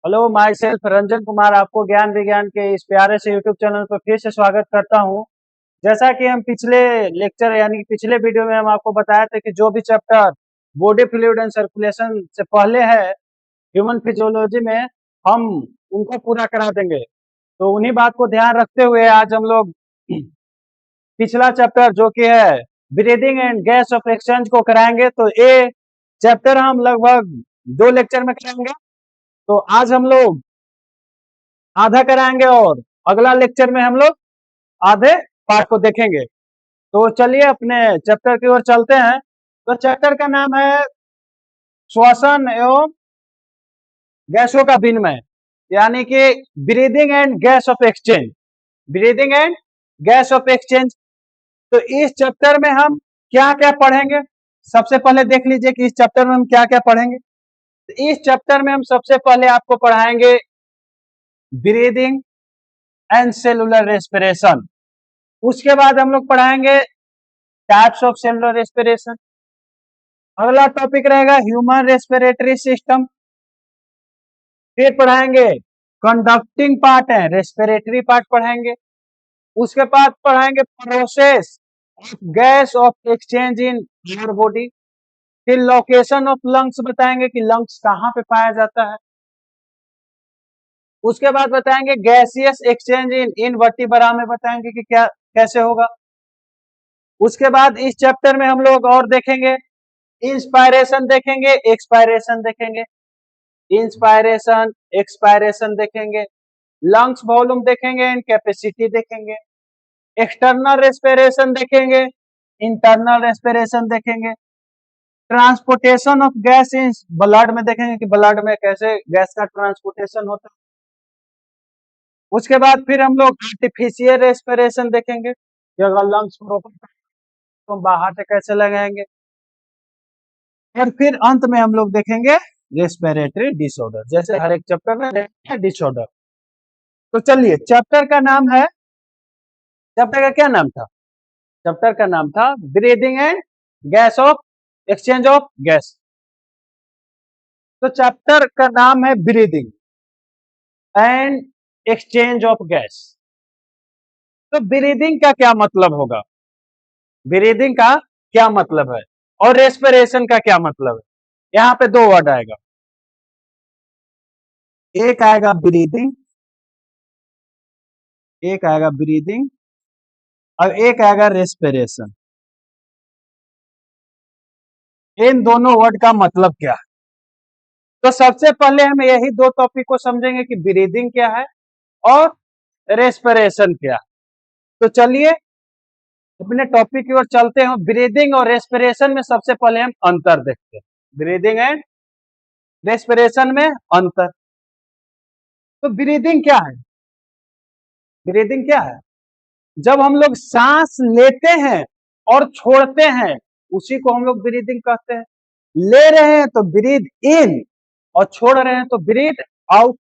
Hello, my self Ranjan Kumar आपको ज्ञान विज्ञान के इस प्यारे से यूट्यूब चैनल पर फिर से स्वागत करता हूं। जैसा कि हम पिछले लेक्चर यानी कि पिछले वीडियो में हम आपको बताए थे कि जो भी chapter body fluid and circulation से पहले है ह्यूमन फिजियोलॉजी में, हम उनको पूरा करा देंगे। तो उन्हीं बात को ध्यान रखते हुए आज हम लोग पिछला चैप्टर जो कि है breathing and gas off exchange को कराएंगे। तो ये चैप्टर हम लगभग 2 लेक्चर में कराएंगे। तो आज हम लोग आधा कराएंगे और अगला लेक्चर में हम लोग आधे पार्ट को देखेंगे। तो चलिए अपने चैप्टर की ओर चलते हैं। तो चैप्टर का नाम है श्वसन एवं गैसों का विनिमय, यानी कि breathing and gas off exchange. Breathing and gas off exchange. तो इस चैप्टर में हम क्या क्या पढ़ेंगे, सबसे पहले देख लीजिए कि इस चैप्टर में हम क्या क्या पढ़ेंगे। तो इस चैप्टर में हम सबसे पहले आपको पढ़ाएंगे ब्रीदिंग एंड सेलुलर रेस्पिरेशन। उसके बाद हम लोग पढ़ाएंगे टाइप्स ऑफ सेलुलर रेस्पिरेशन। अगला टॉपिक रहेगा ह्यूमन रेस्पिरेटरी सिस्टम। फिर पढ़ाएंगे कंडक्टिंग पार्ट है रेस्पिरेटरी पार्ट पढ़ाएंगे। उसके बाद पढ़ाएंगे process of gas off exchange in your body. फिर लोकेशन ऑफ लंग्स बताएंगे कि लंग्स कहाँ पे पाया जाता है। उसके बाद बताएंगे गैसियस एक्सचेंज इन इनवर्टिब्रा में, बताएंगे कि क्या कैसे होगा। उसके बाद इस चैप्टर में हम लोग और देखेंगे इंस्पायरेशन देखेंगे, एक्सपायरेशन देखेंगे। इंस्पायरेशन एक्सपायरेशन देखेंगे, लंग्स वॉल्यूम देखेंगे एंड कैपेसिटी देखेंगे। एक्सटर्नल रेस्पिरेशन देखेंगे, इंटरनल रेस्पिरेशन देखेंगे। Transportation of gas in blood में देखेंगे कि ब्लड में कैसे गैस का ट्रांसपोर्टेशन होता है। उसके बाद फिर हम लोग आर्टिफिशियल रेस्पिरेशन देखेंगे कि अगर लंग्स प्रॉपर तो बाहर से कैसे लगाएंगे। और फिर अंत में हम लोग देखेंगे रेस्पिरेटरी डिसऑर्डर, जैसे हर एक चैप्टर में डिसऑर्डर। तो चलिए, चैप्टर का नाम है, चैप्टर का क्या नाम था? चैप्टर का नाम था breathing and gas off exchange of gas. तो चैप्टर का नाम है breathing and exchange of gas. तो ब्रीदिंग का क्या मतलब होगा, ब्रीदिंग का क्या मतलब है, और रेस्पिरेशन का क्या मतलब है। यहाँ पे 2 वर्ड आएगा, एक आएगा ब्रीदिंग, एक आएगा ब्रीदिंग और एक आएगा रेस्पिरेशन। इन दोनों वर्ड का मतलब क्या है? तो सबसे पहले हम यही 2 टॉपिक को समझेंगे कि ब्रीदिंग क्या है और रेस्पिरेशन क्या है। तो चलिए अपने टॉपिक की ओर चलते हैं। ब्रीदिंग और रेस्पिरेशन में सबसे पहले हम अंतर देखते हैं, ब्रीदिंग एंड रेस्पिरेशन में अंतर। तो ब्रीदिंग क्या है? ब्रीदिंग क्या है? जब हम लोग सांस लेते हैं और छोड़ते हैं उसी को हम लोग ब्रीदिंग कहते हैं। ले रहे हैं तो ब्रीद इन और छोड़ रहे हैं तो ब्रीद आउट।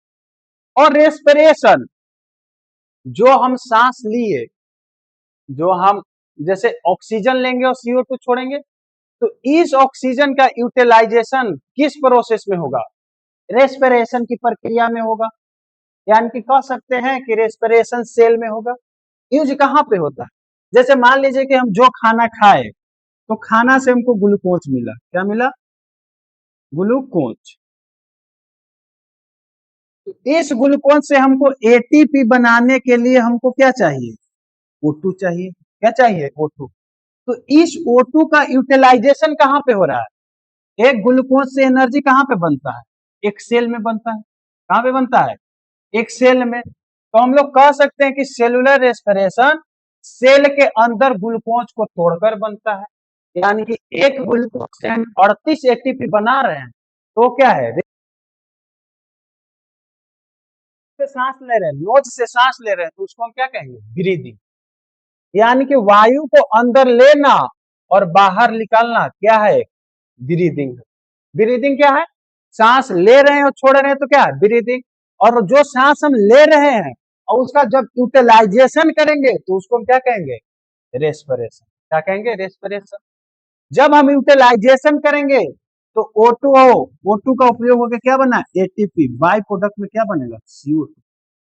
और रेस्पिरेशन, जो हम सांस लिए, जो हम जैसे ऑक्सीजन लेंगे और CO2 छोड़ेंगे, तो इस ऑक्सीजन का यूटिलाइजेशन किस प्रोसेस में होगा? रेस्पिरेशन की प्रक्रिया में होगा। यानी कि कह सकते हैं कि रेस्पिरेशन सेल में होगा। यूज कहाँ पे होता है? जैसे मान लीजिए कि हम जो खाना खाए तो खाना से हमको ग्लूकोज मिला, क्या मिला? ग्लूकोज। इस ग्लूकोज से हमको ATP बनाने के लिए हमको क्या चाहिए? O2 चाहिए। क्या चाहिए? O2। तो इस O2 का यूटिलाइजेशन कहाँ पे हो रहा है? एक ग्लूकोज से एनर्जी कहाँ पे बनता है? एक सेल में बनता है। कहाँ पे बनता है? एक सेल में। तो हम लोग कह सकते हैं कि सेलुलर रेस्पिरेशन सेल के अंदर ग्लूकोज को तोड़कर बनता है। यानी कि एक ग्लूकोज से हम 38 ATP बना रहे हैं, तो क्या है? सांस ले रहे हैं, नोज से सांस ले रहे हैं, तो उसको हम क्या कहेंगे? ब्रीदिंग। यानी कि वायु को अंदर लेना और बाहर निकालना क्या है? ब्रीदिंग। ब्रीदिंग क्या है? सांस ले रहे हैं और छोड़ रहे हैं तो क्या है? ब्रीदिंग। और जो सांस हम ले रहे हैं और उसका जब यूटिलाइजेशन करेंगे तो उसको हम क्या कहेंगे? रेस्पिरेशन। क्या कहेंगे? रेस्पिरेशन। जब हम यूटिलाइजेशन करेंगे तो O2 का उपयोग होकर क्या बना, एटीपी। बाई प्रोडक्ट में क्या बनेगा, CO2।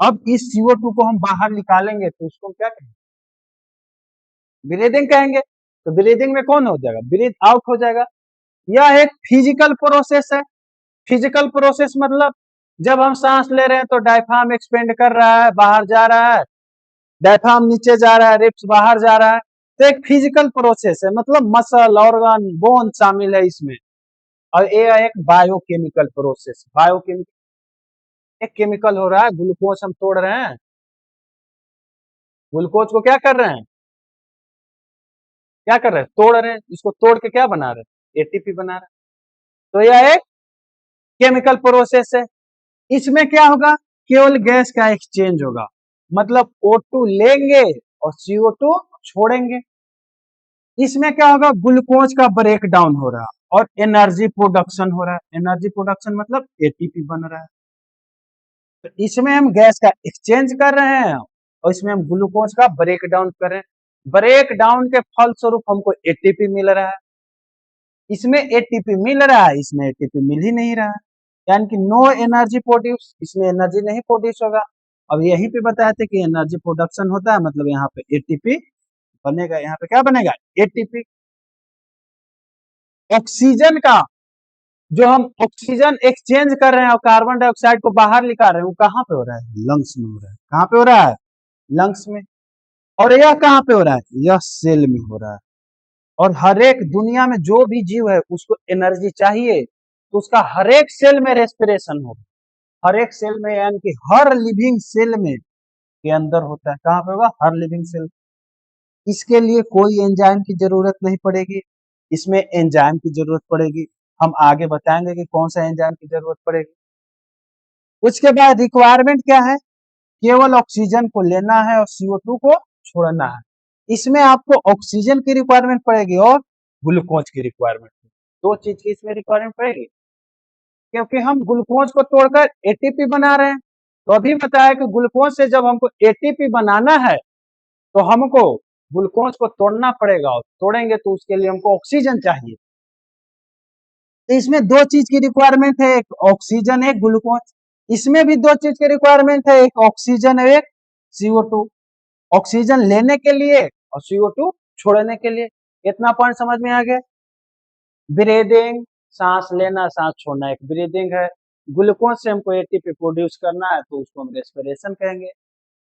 अब इस CO2 को हम बाहर निकालेंगे तो उसको क्या कहेंगे, ब्रीदिंग कहेंगे। तो ब्रीदिंग में कौन हो जाएगा, ब्रीथ आउट हो जाएगा। यह एक फिजिकल प्रोसेस है। फिजिकल प्रोसेस मतलब जब हम सांस ले रहे हैं तो डायफ्राम एक्सपेंड कर रहा है, बाहर जा रहा है, डायफ्राम नीचे जा रहा है, रिब्स बाहर जा रहा है। तो एक फिजिकल प्रोसेस है, मतलब मसल, ऑर्गन, बोन शामिल है इसमें। और ये है एक बायोकेमिकल प्रोसेस। बायोकेमिकल एक केमिकल हो रहा है, ग्लूकोज हम तोड़ रहे हैं, ग्लूकोज को क्या कर रहे हैं, क्या कर रहे हैं, तोड़ रहे हैं। इसको तोड़ के क्या बना रहे हैं, एटीपी बना रहे हैं। तो यह एक केमिकल प्रोसेस है। इसमें क्या होगा, केवल गैस का एक्सचेंज होगा, मतलब O2 लेंगे और CO2 छोड़ेंगे। इसमें क्या होगा, ग्लूकोज का ब्रेक डाउन हो रहा है और एनर्जी प्रोडक्शन हो रहा है। एनर्जी प्रोडक्शन मतलब एटीपी बन रहा है। तो इसमें हम गैस का एक्सचेंज कर रहे हैं और इसमें हम ग्लूकोज का ब्रेक डाउन कर रहे हैं। ब्रेक डाउन के फलस्वरूप हमको एटीपी मिल रहा है। इसमें एटीपी मिल रहा है, इसमें एटीपी मिल ही नहीं रहा है, यानी कि नो एनर्जी प्रोड्यूस, इसमें एनर्जी नहीं प्रोड्यूस होगा। अब यहीं पे बताए थे कि एनर्जी प्रोडक्शन होता है, मतलब यहाँ पे एटीपी बनेगा। यहाँ पे क्या बनेगा, एटीपी। ऑक्सीजन का जो हम ऑक्सीजन एक्सचेंज कर रहे हैं और कार्बन डाइऑक्साइड को बाहर निकाल रहे हैं, वो कहाँ पे हो रहा है, लंग्स में हो रहा है। कहाँ पे हो रहा है, लंग्स में। और यह कहाँ पे हो रहा है, यह सेल में हो रहा है। और हर एक दुनिया में जो भी जीव है उसको एनर्जी चाहिए, तो उसका हर एक सेल में रेस्पिरेशन होगा। हर एक सेल में, यानी कि हर लिविंग सेल में के अंदर होता है। कहाँ पे होगा, हर लिविंग सेल। इसके लिए कोई एंजाइम की जरूरत नहीं पड़ेगी, इसमें एंजाइम की जरूरत पड़ेगी। हम आगे बताएंगे कि कौन सा एंजाइम की जरूरत पड़ेगी। उसके बाद रिक्वायरमेंट क्या है, केवल ऑक्सीजन को लेना है और CO2 को छोड़ना है। इसमें आपको ऑक्सीजन की रिक्वायरमेंट पड़ेगी और ग्लूकोज की रिक्वायरमेंट, दो चीज की इसमें रिक्वायरमेंट पड़ेगी, क्योंकि हम ग्लूकोज को तोड़कर एटीपी बना रहे हैं। तो अभी बताया कि ग्लूकोज से जब हमको एटीपी बनाना है तो हमको ग्लूकोज को तोड़ना पड़ेगा, और तोड़ेंगे तो उसके लिए हमको ऑक्सीजन चाहिए। तो इसमें दो चीज की रिक्वायरमेंट है, एक ऑक्सीजन, एक ग्लूकोज। इसमें भी दो चीज की रिक्वायरमेंट है, एक ऑक्सीजन है, एक CO2। ऑक्सीजन लेने के लिए और CO2 छोड़ने के लिए। इतना पॉइंट समझ में आ गया। ब्रीदिंग, सांस लेना सांस छोड़ना एक ब्रीदिंग है। ग्लूकोज से हमको एटीपी प्रोड्यूस करना है तो उसको हम रेस्पिरेशन कहेंगे।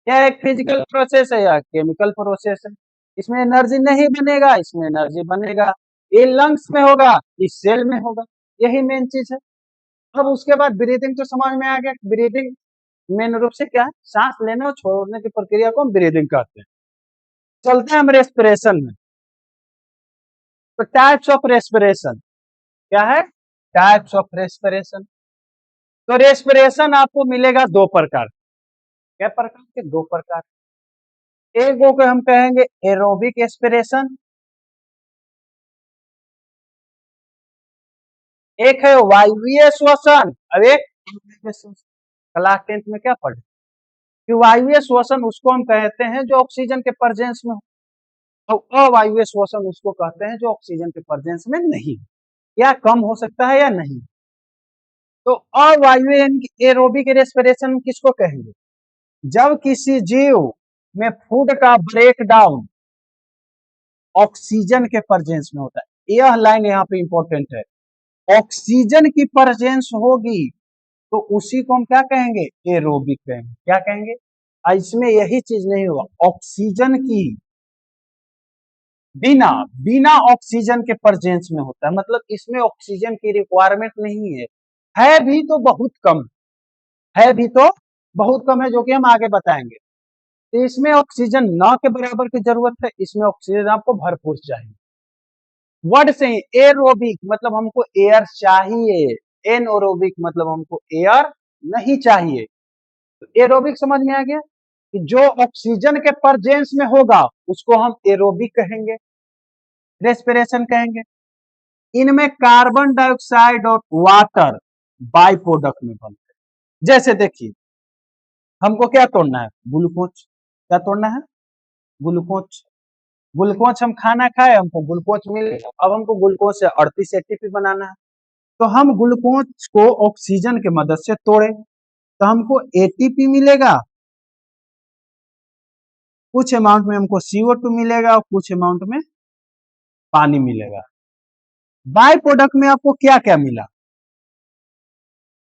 यह एक फिजिकल प्रोसेस है या केमिकल प्रोसेस है। इसमें एनर्जी नहीं बनेगा, इसमें एनर्जी बनेगा। ये लंग्स में होगा, इस सेल में होगा, यही मेन चीज है। अब उसके बाद ब्रीदिंग तो समझ में आ गया। ब्रीदिंग मेन रूप से क्या है, सांस लेने और छोड़ने की प्रक्रिया को हम ब्रीदिंग कहते हैं। चलते हैं हम रेस्पिरेशन में। तो टाइप्स ऑफ रेस्पिरेशन क्या है, टाइप्स ऑफ रेस्पिरेशन। तो रेस्पिरेशन आपको मिलेगा दो प्रकार। क्या प्रकार के, दो प्रकार। एक को हम कहेंगे एरोबिक एस्पिरेशन, एक है वायवीय श्वसन। अब एक क्लास 10th में क्या पढ़े कि वायवीय श्वसन उसको हम कहते हैं जो ऑक्सीजन के प्रेजेंस में हो, और अवायवीय श्वसन उसको कहते हैं जो ऑक्सीजन के प्रेजेंस में नहीं, या कम हो सकता है या नहीं। तो अवायवीय यानी एरोबिक रेस्पिरेशन किसको कहेंगे, जब किसी जीव में फूड का ब्रेक डाउन ऑक्सीजन के प्रेजेंस में होता है। यह लाइन यहाँ पे इंपॉर्टेंट है। ऑक्सीजन की प्रेजेंस होगी तो उसी को हम क्या कहेंगे, एरोबिक कहेंगे। क्या कहेंगे, इसमें यही चीज नहीं होगा, ऑक्सीजन की बिना बिना ऑक्सीजन के प्रेजेंस में होता है, मतलब इसमें ऑक्सीजन की रिक्वायरमेंट नहीं है भी तो बहुत कम है, भी तो बहुत कम है, जो कि हम आगे बताएंगे। तो इसमें ऑक्सीजन न के बराबर की जरूरत है, इसमें ऑक्सीजन आपको भरपूर चाहिए। वर्ड से एरोबिक मतलब हमको एयर चाहिए, एनओरोबिक मतलब हमको एयर नहीं चाहिए। तो एरोबिक समझ में आ गया कि जो ऑक्सीजन के प्रेजेंस में होगा उसको हम एरोबिक कहेंगे, रेस्पिरेशन कहेंगे। इनमें कार्बन डाइऑक्साइड और वाटर बाई प्रोडक्ट में बनते हैं। जैसे देखिए, हमको क्या तोड़ना है, ग्लूकोज। क्या तोड़ना है, ग्लूकोज। ग्लूकोज हम खाना खाए, हमको ग्लूकोज मिले, अब हमको ग्लूकोज से 38 एटीपी बनाना है। तो हम ग्लूकोज को ऑक्सीजन के मदद से तोड़े तो हमको एटीपी मिलेगा, कुछ अमाउंट में हमको CO2 मिलेगा और कुछ अमाउंट में पानी मिलेगा। बाय प्रोडक्ट में आपको क्या क्या मिला,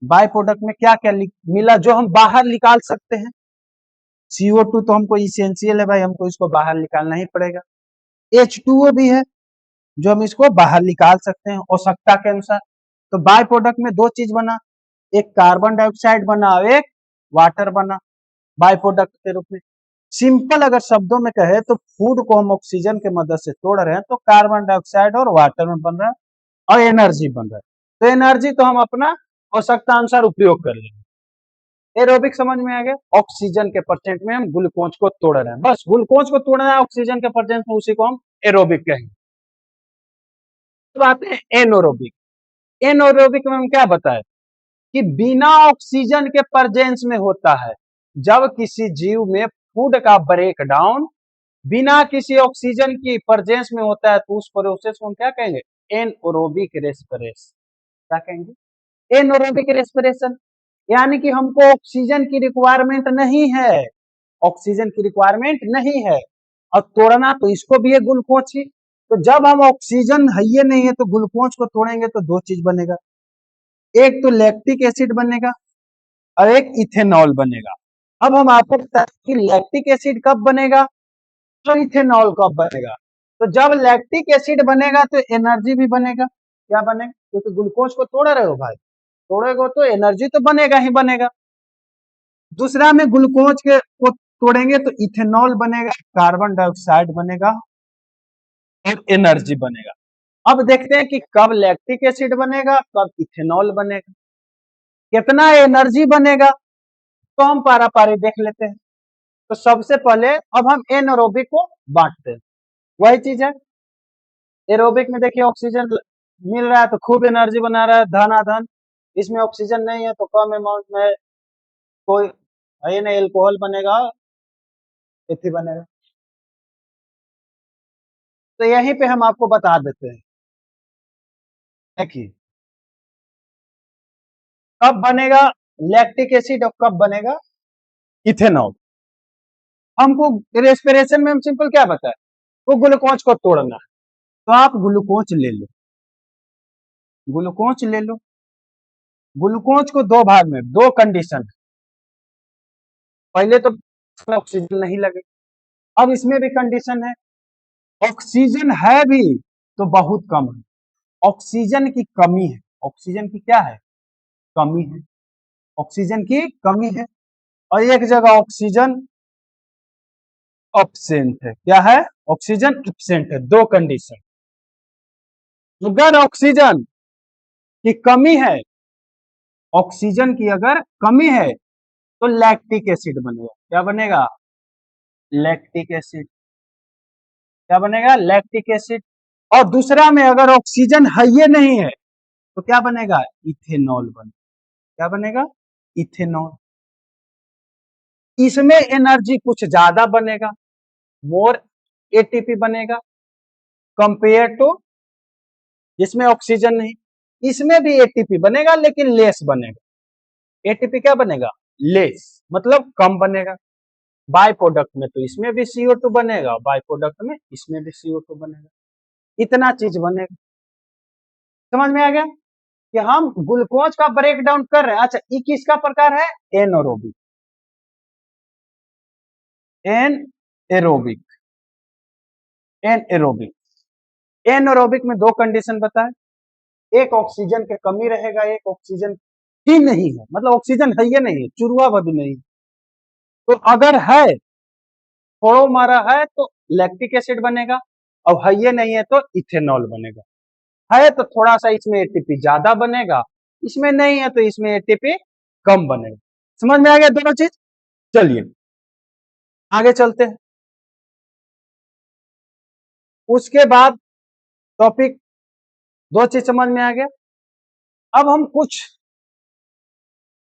बाय प्रोडक्ट में क्या क्या मिला जो हम बाहर निकाल सकते हैं। CO2 तो हमको इसेंशियल है भाई, हमको इसको बाहर निकालना ही पड़ेगा। H2O भी है जो हम इसको बाहर निकाल सकते हैं आवश्यकता के अनुसार। तो बाय प्रोडक्ट में दो चीज बना, एक कार्बन डाइऑक्साइड बना और एक वाटर बना बाय प्रोडक्ट के रूप में। सिंपल अगर शब्दों में कहे तो फूड को हम ऑक्सीजन के मदद से तोड़ रहे हैं तो कार्बन डाइऑक्साइड और वाटर में बन रहा है और एनर्जी बन रहा है। तो एनर्जी तो हम अपना आवश्यकता अनुसार उपयोग कर लेंगे। एरोबिक समझ में आ गया, ऑक्सीजन के परसेंट में हम ग्लूकोज को तोड़ रहे हैं, बस ग्लूकोज को तोड़ना है ऑक्सीजन के परसेंट में, उसी को हम एरोबिक कहेंगे। तो आते हैं एनोरोबिक। एनोरोबिक में हम क्या बताए कि बिना ऑक्सीजन के प्रेजेंस में होता है। जब किसी जीव में फूड का ब्रेक डाउन बिना किसी ऑक्सीजन की प्रेजेंस में होता है तो उस प्रोसेस को हम क्या कहेंगे, एनओरोबिक रेस्पिरेशन। क्या कहेंगे, एनओरोबिक रेस्पिरेशन। यानी कि हमको ऑक्सीजन की रिक्वायरमेंट नहीं है, ऑक्सीजन की रिक्वायरमेंट नहीं है और तोड़ना तो इसको भी है ग्लूकोज ही। तो जब हम ऑक्सीजन है ही नहीं है तो ग्लूकोज को तोड़ेंगे तो दो चीज बनेगा, एक तो लैक्टिक एसिड बनेगा और एक इथेनॉल बनेगा। अब हम आपको बताएं कि लैक्टिक एसिड कब बनेगा और इथेनॉल कब बनेगा। तो जब लैक्टिक एसिड बनेगा तो एनर्जी भी बनेगा। क्या बनेगा, क्योंकि ग्लूकोज को तोड़ रहे हो भाई, तोड़ेगा तो एनर्जी तो बनेगा ही बनेगा। दूसरा में ग्लूकोज के को तोड़ेंगे तो इथेनॉल बनेगा, कार्बन डाइऑक्साइड बनेगा और एनर्जी बनेगा। अब देखते हैं कि कब लैक्टिक एसिड बनेगा कब इथेनॉल बनेगा, कितना एनर्जी बनेगा। तो हम पारा पारी देख लेते हैं। तो सबसे पहले अब हम एनएरोबिक को बांटते हैं, वही चीज है। एरोबिक में देखिए ऑक्सीजन मिल रहा है तो खूब एनर्जी बना रहा है, धनाधन। इसमें ऑक्सीजन नहीं है तो कम अमाउंट में कोई है नहीं, एल्कोहल बनेगा, एथी बनेगा। तो यहीं पे हम आपको बता देते हैं, देखिए कब बनेगा लैक्टिक एसिड और कब बनेगा इथेनॉल। हमको रेस्पिरेशन में हम सिंपल क्या बताए, वो ग्लूकोज को तोड़ना है। तो आप ग्लूकोज ले लो, ग्लूकोज ले लो। ग्लूकोज को दो भाग में, दो कंडीशन, पहले तो ऑक्सीजन नहीं लगे, अब इसमें भी कंडीशन है, ऑक्सीजन है भी तो बहुत कम है, ऑक्सीजन की कमी है। ऑक्सीजन की क्या है, कमी है, ऑक्सीजन की कमी है। और एक जगह ऑक्सीजन एब्सेंट है, क्या है, ऑक्सीजन एब्सेंट है। दो कंडीशन, अगर ऑक्सीजन की कमी है, ऑक्सीजन की अगर कमी है तो लैक्टिक एसिड बनेगा। क्या बनेगा, लैक्टिक एसिड। क्या बनेगा, लैक्टिक एसिड। और दूसरा में अगर ऑक्सीजन है ये नहीं है तो क्या बनेगा, इथेनॉल बनेगा। क्या बनेगा, इथेनॉल। इसमें एनर्जी कुछ ज्यादा बनेगा, मोर एटीपी बनेगा कंपेयर टू जिसमें ऑक्सीजन नहीं। इसमें भी एटीपी बनेगा लेकिन लेस बनेगा। एटीपी क्या बनेगा, लेस, मतलब कम बनेगा। बाय प्रोडक्ट में तो इसमें भी CO2 बनेगा, बाय प्रोडक्ट में इसमें भी CO2 बनेगा। इतना चीज बनेगा। समझ में आ गया कि हम ग्लूकोज का ब्रेक डाउन कर रहे हैं। अच्छा, ये किसका प्रकार है, एनएरोबिक। Anaerobic, anaerobic. एनएरोबिक में दो कंडीशन बताए, एक ऑक्सीजन की कमी रहेगा, एक ऑक्सीजन ही नहीं है, मतलब ऑक्सीजन है ये नहीं है, चुरुआ भी नहीं। तो अगर है, थोड़ा मारा है तो लैक्टिक एसिड बनेगा, और है ये नहीं है तो इथेनॉल बनेगा। है तो थोड़ा सा इसमें एटीपी ज्यादा बनेगा, इसमें नहीं है तो इसमें एटीपी कम बनेगा। समझ में आ गया दोनों चीज। चलिए आगे चलते हैं। उसके बाद टॉपिक, दो चीज समझ में आ गया। अब हम कुछ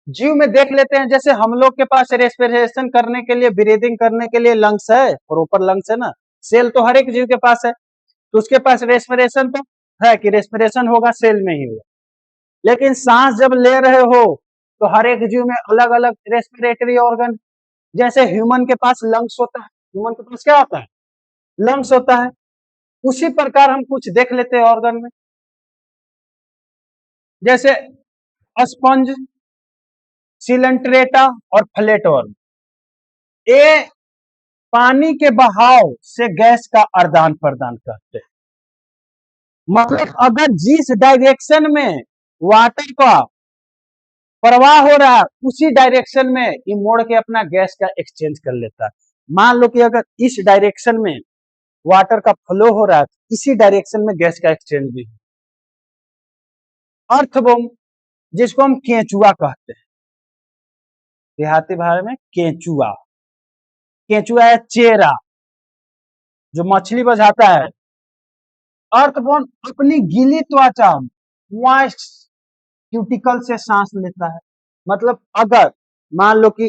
जीव में देख लेते हैं, जैसे हम लोग के पास रेस्पिरेशन करने के लिए, ब्रीदिंग करने के लिए लंग्स है, प्रॉपर लंग्स है ना, सेल तो हर एक जीव के पास है, तो उसके पास रेस्पिरेशन तो है कि रेस्पिरेशन होगा सेल में ही होगा। लेकिन सांस जब ले रहे हो तो हर एक जीव में अलग अलग रेस्पिरेटरी ऑर्गन, जैसे ह्यूमन के पास लंग्स होता है, ह्यूमन के पास क्या होता है, लंग्स होता है, उसी प्रकार हम कुछ देख लेते हैं ऑर्गन में, जैसे स्पंज, सिलेंट्रेटा और फ्लेटवर्म। ये पानी के बहाव से गैस का आदान प्रदान करते हैं। मतलब अगर जिस डायरेक्शन में वाटर का प्रवाह हो रहा है उसी डायरेक्शन में ये मोड़ के अपना गैस का एक्सचेंज कर लेता है। मान लो कि अगर इस डायरेक्शन में वाटर का फ्लो हो रहा है तो इसी डायरेक्शन में गैस का एक्सचेंज भी। अर्थवॉर्म, जिसको हम केंचुआ कहते हैं, देहाती भाषा में केंचुआ, केंचुआ है चेरा जो मछली बझाता है। अर्थवॉर्म अपनी गीली त्वचा मॉइस्ट क्यूटिकल से सांस लेता है। मतलब अगर मान लो कि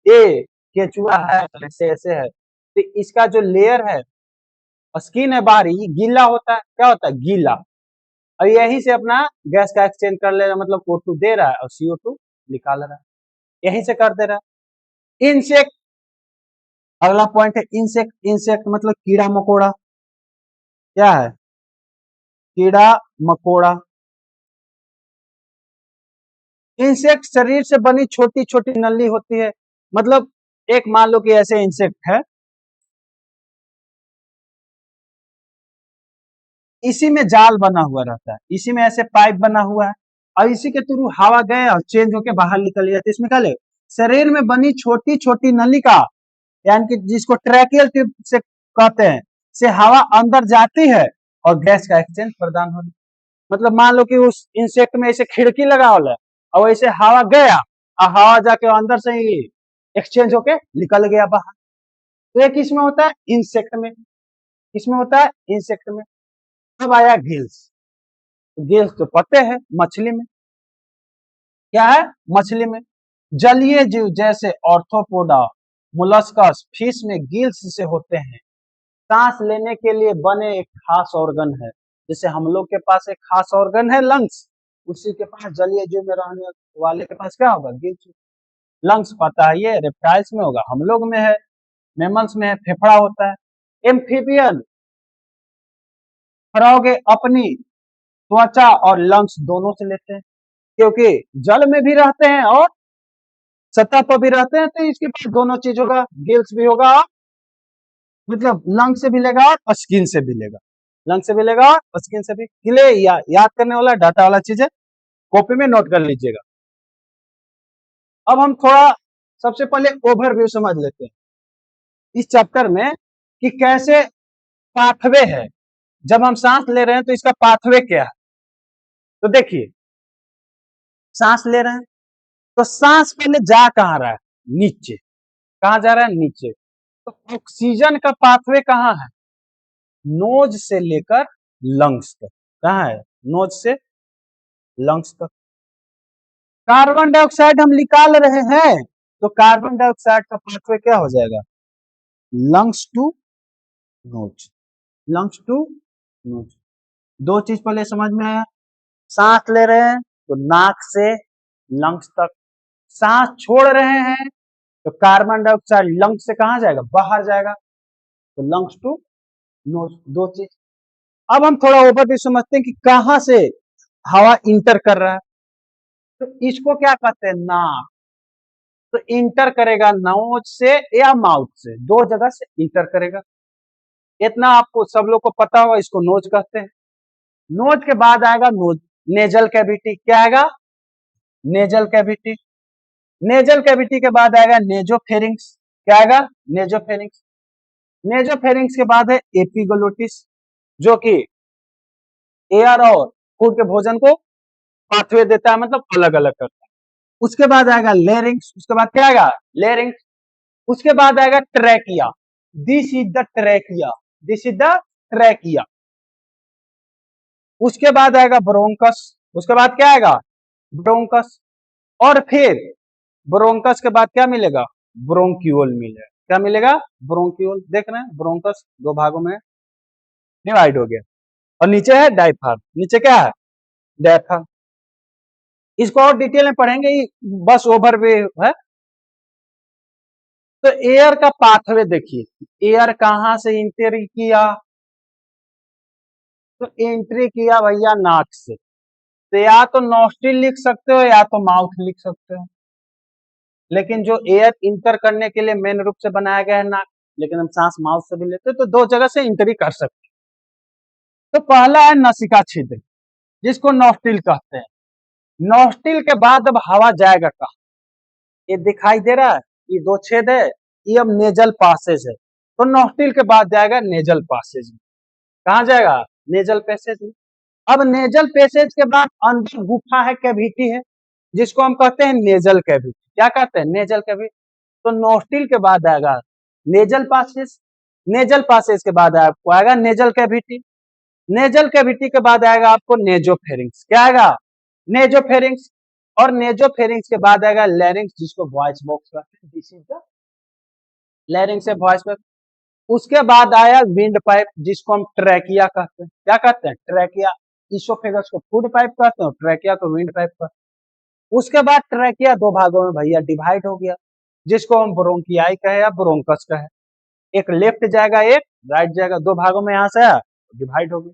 ए केंचुआ है, ऐसे ऐसे है, तो इसका जो लेयर है, स्किन है बाहरी, ये गीला होता है, क्या होता है, गीला, और यही से अपना गैस का एक्सचेंज कर ले रहा है, मतलब O2 दे रहा है और CO2 निकाल रहा है, यही से कर दे रहा है। इंसेक्ट, अगला पॉइंट है इंसेक्ट। इंसेक्ट मतलब कीड़ा मकोड़ा, क्या है, कीड़ा मकोड़ा। इंसेक्ट शरीर से बनी छोटी छोटी नली होती है। मतलब एक मान लो कि ऐसे इंसेक्ट है, इसी में जाल बना हुआ रहता है, इसी में ऐसे पाइप बना हुआ है, और इसी के थ्रू हवा गए और चेंज होके बाहर निकल जाती है। इसमें क्या ले, शरीर में बनी छोटी छोटी नली का, यानी कि जिसको ट्रैकियल ट्यूब से कहते हैं, से हवा अंदर जाती है और गैस का एक्सचेंज प्रदान होती है। मतलब मान लो कि उस इंसेक्ट में ऐसे खिड़की लगा हुआ है और वैसे हवा गया और हवा जाके अंदर से ही एक्सचेंज होके निकल गया बाहर। तो ये किसमें होता है, इंसेक्ट में। किसमें होता है, इंसेक्ट में। अब आया गिल्स। गिल्स तो पते हैं मछली में, क्या है, मछली में। जलीय जीव जैसे ऑर्थोपोडा, मोलस्कस, फिश में गिल्स से होते हैं। सांस लेने के लिए बने एक खास ऑर्गन है, जैसे हम लोग के पास एक खास ऑर्गन है लंग्स, उसी के पास जलीय जीव में रहने वाले के पास क्या होगा, गिल्स। लंग्स पता है, ये रेप्टाइल्स में होगा, हम लोग में है, मैमल्स में है, फेफड़ा होता है। एम्फीबियन फरोगे अपनी त्वचा और लंग्स दोनों से लेते हैं, क्योंकि जल में भी रहते हैं और सतह पर भी रहते हैं, तो इसके पास दोनों चीज होगा, गिल्स भी होगा, मतलब लंग से भी लेगा और स्किन से भी लेगा, लंग से भी लेगा और स्किन से भी। किले याद करने वाला डाटा वाला चीज है, कॉपी में नोट कर लीजिएगा। अब हम थोड़ा सबसे पहले ओवरव्यू समझ लेते हैं इस चैप्टर में कि कैसे पाथवे है, जब हम सांस ले रहे हैं तो इसका पाथवे क्या है। तो देखिए, सांस ले रहे हैं तो सांस पहले जा कहाँ रहा है, नीचे, कहाँ जा रहा है, नीचे। तो ऑक्सीजन का पाथवे कहाँ है, नोज से लेकर लंग्स तक। कहाँ है, नोज से लंग्स तक। कार्बन डाइऑक्साइड हम निकाल रहे हैं तो कार्बन डाइऑक्साइड का पाथवे क्या हो जाएगा, lungs to nose, lungs to nose. दो चीज पहले समझ में आया, सांस ले रहे हैं तो नाक से लंग्स तक, सांस छोड़ रहे हैं तो कार्बन डाइऑक्साइड लंग्स से कहां जाएगा, बाहर जाएगा, तो लंग्स टू नोज, दो चीज। अब हम थोड़ा ओवरव्यू समझते हैं कि कहां से हवा इंटर कर रहा है। तो इसको क्या कहते हैं, नाक। तो इंटर करेगा नोज से या माउथ से, दो जगह से इंटर करेगा। इतना आपको सब लोग को पता होगा, इसको नोज कहते हैं। नोज के बाद आएगा नोज, नेजल कैविटी, क्या आएगा, नेजल कैविटी। नेजल कैविटी के बाद आएगा नेजोफेरिंक्स, क्या आएगा, नेजोफेरिंक्स। नेजोफेरिंक्स के बाद है एपिग्लोटिस, जो कि एयर और फूड के भोजन को पाथवे देता है, मतलब अलग अलग करता है। उसके बाद आएगा लेरिंग्स, उसके बाद क्या आएगा, लेरिंग्स। उसके बाद आएगा trachea, this is the trachea, this is the trachea. उसके बाद आएगा ब्रोंकस, उसके बाद क्या आएगा, ब्रोंकस। और फिर ब्रोंकस के बाद क्या मिलेगा, ब्रोंक्यूल मिलेगा, क्या मिलेगा, ब्रोंक्यूल। देख रहे हैं, ब्रोंकस दो भागों में डिवाइड हो गया। और नीचे है डायफ्राम, नीचे क्या है, डायफ्राम। इसको और डिटेल में पढ़ेंगे, बस ओवरव्यू है। तो एयर का पाथवे देखिए, एयर कहां से एंट्री किया, तो एंट्री किया भैया नाक से। तो या तो नॉस्ट्रिल लिख सकते हो या तो माउथ लिख सकते हो, लेकिन जो एयर इंटर करने के लिए मेन रूप से बनाया गया है नाक, लेकिन हम सांस माउथ से भी लेते हैं, तो दो जगह से एंट्री कर सकते हैं। तो पहला है नसिका छिद्र, जिसको नॉस्ट्रिल कहते हैं। नॉस्ट्रिल के बाद अब हवा जाएगा कहाँ, ये दिखाई दे रहा है, ये दो छेद है, ये अब नेजल पासेज है। तो नॉस्ट्रिल के बाद जाएगा नेजल पासेज में। कहाँ जाएगा, नेजल पैसेज में। अब नेजल पैसेज के बाद अंदर गुफा है, कैविटी है, जिसको हम कहते हैं नेजल कैविटी। क्या कहते हैं, नेजल कैविटी। तो नोस्ट्रिल के बाद आएगा नेजल पासेज, नेजल पासेज के बाद आपको आएगा नेजल कैविटी, नेजल कैविटी के बाद आएगा आपको नेजोफेरिंक्स। क्या आएगा, नेजोफेरिंक्स। और नेजोफेरिंक्स के बाद आएगा लैरिंक्स, जिसको वॉइस बॉक्स कहते हैं। दिस इज द लैरिंक्स से वॉइस बॉक्स। उसके बाद आया विंड पाइप, जिसको हम ट्रैकिया कहते हैं। क्या कहते हैं, ट्रैकिया। इसोफेगस को फूड पाइप कहते हैं, ट्रैकिया को विंड पाइप कहते हैं। उसके बाद ट्रैकिया दो भागों में भैया डिवाइड हो गया, जिसको हम ब्रोंकियाई कहे या ब्रोंकस कहे। एक लेफ्ट जाएगा, एक राइट जाएगा, दो भागों में यहां से आया, डिवाइड हो गया।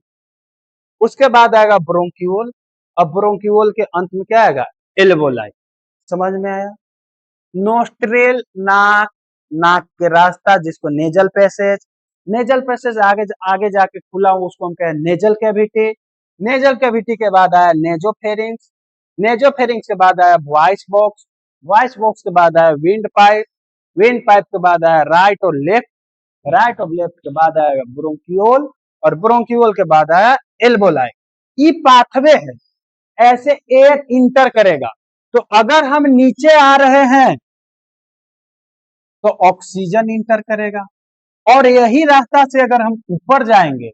उसके बाद आएगा ब्रोंक्यूल। अब ब्रोंक्यूल के अंत में क्या आएगा, एल्वोलाई। समझ में आया। नोस्ट्रेल नाक, नाक के रास्ता, जिसको नेजल पैसेज, नेजल पैसेज आगे आगे जाके खुला हो, उसको हम कहें नेजल कैविटी। नेजल कैविटी के बाद आया नेजोफेरिंक्स, नेजोफेरिंक्स के बाद आया वॉइस बॉक्स, वॉइस बॉक्स के बाद आया विंड पाइप, विंड पाइप के बाद आया राइट और लेफ्ट, राइट और लेफ्ट के बाद आएगा ब्रोंक्यूल, और ब्रोंक्यूल के बाद आया एल्वोलाई। ये पाथवे है, ऐसे एयर इंटर करेगा। तो अगर हम नीचे आ रहे हैं तो ऑक्सीजन इंटर करेगा, और यही रास्ता से अगर हम ऊपर जाएंगे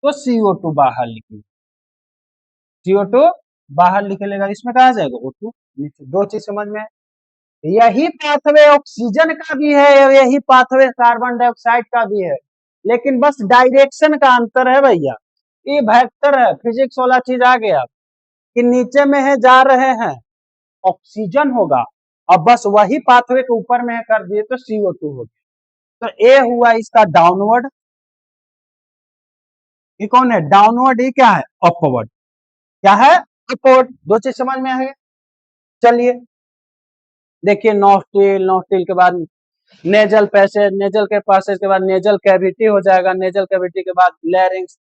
तो CO2 बाहर निकलेगा, CO2 बाहर निकलेगा। इसमें कहा जाएगा O2 नीचे। दो चीज समझ में, यही पाथवे ऑक्सीजन का भी है, यही पाथवे कार्बन डाइऑक्साइड का भी है, लेकिन बस डायरेक्शन का अंतर है भैया। ये वेक्टर है, फिजिक्स वाला चीज आ गया कि नीचे में है जा रहे हैं, ऑक्सीजन होगा, अब बस वही पाथवे के ऊपर में कर दिए तो CO2 हो गया। तो ए हुआ इसका डाउनवर्ड, ये कौन है डाउनवर्ड, ये क्या है अपवर्ड। क्या है, अपवर्ड। दो चीज समझ में आ गया। चलिए देखिए, नोस्ट्रिल, नोस्ट्रिल के बाद नेजल पैसेज, नेजल के पैसेज के बाद नेजल कैविटी हो जाएगा, नेजल कैविटी के बाद लैरिंक्स,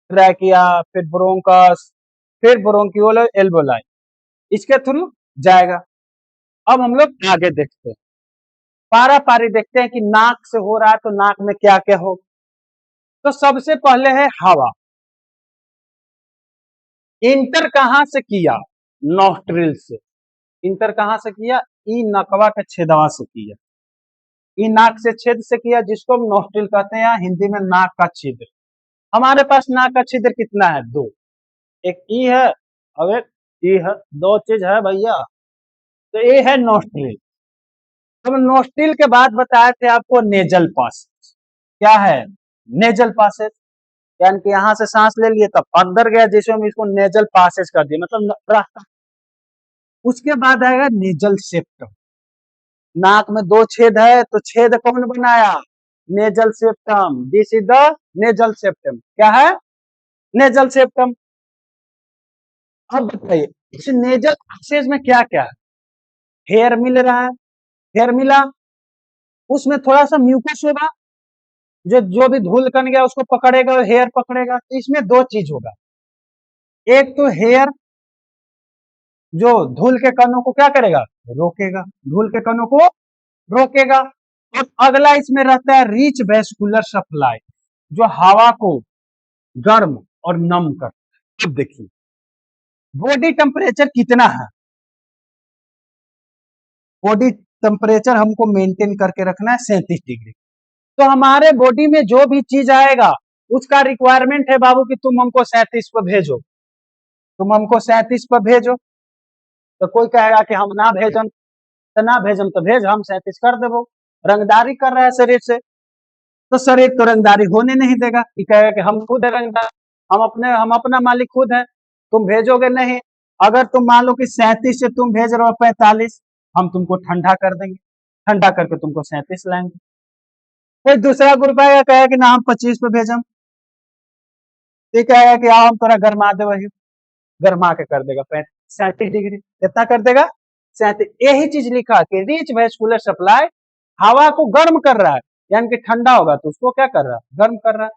ट्रैकिया, फिर ब्रोंकस, फिर ब्रोंक्यूल, एल्वोलाई, इसके थ्रू जाएगा। अब हम लोग आगे देखते हैं, पारा पारी देखते हैं कि नाक से हो रहा है तो नाक में क्या क्या हो। तो सबसे पहले है हवा। इंटर कहां से किया, नोस्ट्रिल से। इंटर कहां से किया, ई नकवा के छेदवा से किया, ई नाक से छेद से किया, जिसको हम नोस्ट्रिल कहते हैं, या हिंदी में नाक का छिद्र। हमारे पास नाक का छिद्र कितना है, दो, एक ई है और एक ई है, दो चीज है भैया। तो ये है नोस्ट्रिल। अब नोस्ट्रिल के बाद बताए थे आपको नेजल पासेज। क्या है, नेजल पासेज, यानी कि यहां से सांस ले लिए तब अंदर गया, जिसे हम इसको नेजल पासेज कर दिए, मतलब रास्ता। उसके बाद आएगा नेजल सेप्टम। नाक में दो छेद है, तो छेद कौन बनाया, nasal septum. This is the nasal septum. क्या है, नेजल सेप्टम। अब बताइए इस नेजल पासेज में क्या क्या है, हेयर मिल रहा है, हेयर मिला, उसमें थोड़ा सा म्यूकस होगा, जो जो भी धूल कण गया उसको पकड़ेगा और हेयर पकड़ेगा। तो इसमें दो चीज होगा, एक तो हेयर जो धूल के कणों को क्या करेगा, रोकेगा, धूल के कणों को रोकेगा। और अगला इसमें रहता है रिच वेस्कुलर सप्लाई, जो हवा को गर्म और नम करता है। अब देखिए बॉडी टेम्परेचर कितना है, बॉडी टेम्परेचर हमको मेंटेन करके रखना है 37 डिग्री। तो हमारे बॉडी में जो भी चीज आएगा उसका रिक्वायरमेंट है बाबू कि तुम हमको 37 पर भेजो, तुम हमको 37 पर भेजो। तो कोई कहेगा कि हम ना भेजम, तो ना भेजम तो भेज, हम 37 कर देवो। रंगदारी कर रहा है शरीर से, तो शरीर तो रंगदारी होने नहीं देगा, कि कहेगा कि हम खुद है रंगदार, हम अपना मालिक खुद है, तुम भेजोगे नहीं। अगर तुम मान लो कि 37 से तुम भेज रहे हो 45, हम तुमको ठंडा कर देंगे, ठंडा करके तुमको 37 लाएंगे। फिर दूसरा ग्रुप आएगा, कहेगा कि ना हम 25 पे भेजम, ठीक है कि आओ हम थोड़ा गर्मा दे, वही गर्मा के कर देगा 37 डिग्री, कितना कर देगा 37। यही चीज लिखा कि रिच वेस्कुलर सप्लाई हवा को गर्म कर रहा है, यानी कि ठंडा होगा तो उसको क्या कर रहा है, गर्म कर रहा है।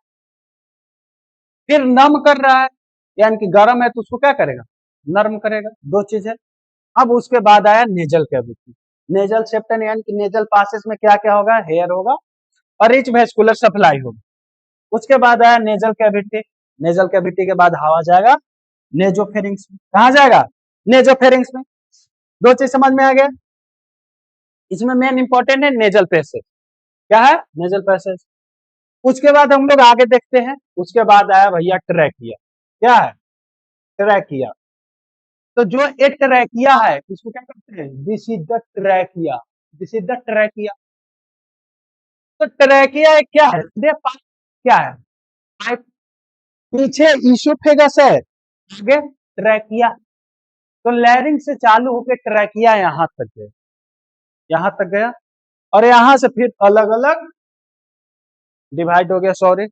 फिर नम कर रहा है, यानी कि गर्म है तो उसको क्या करेगा, नरम करेगा, दो चीज है। अब उसके बाद आया नेजल कैविटी, नेजल सेप्टम यानी कि नेजल पासेस में क्या क्या होगा, हेयर होगा और रिच वेस्कुलर सप्लाई होगा। उसके बाद आया नेजल कैविटी, नेजल कैविटी के बाद हवा जाएगा नेजोफेरिंग्स में, कहा जाएगा, नेजोफेरिंग्स में। दो चीज समझ में आ गया। इसमें मेन इंपॉर्टेंट है नेजल पैसेज, क्या है, नेजल पैसेज। उसके बाद हम लोग आगे देखते हैं, उसके बाद आया भैया ट्रैकिया, क्या है, ट्रैकिया। तो जो ये ट्रैकिया है इसको क्या कहते हैं, this is the trachea, this is the trachea. तो ट्रैकिया क्या है, क्या है, पाइप, पीछे ईसोफेगस है, आगे ट्रैकिया। तो लैरिंग से चालू होकर ट्रैकिया यहां तक गया, यहां तक गया, और यहां से फिर अलग अलग डिवाइड हो गया, सॉरी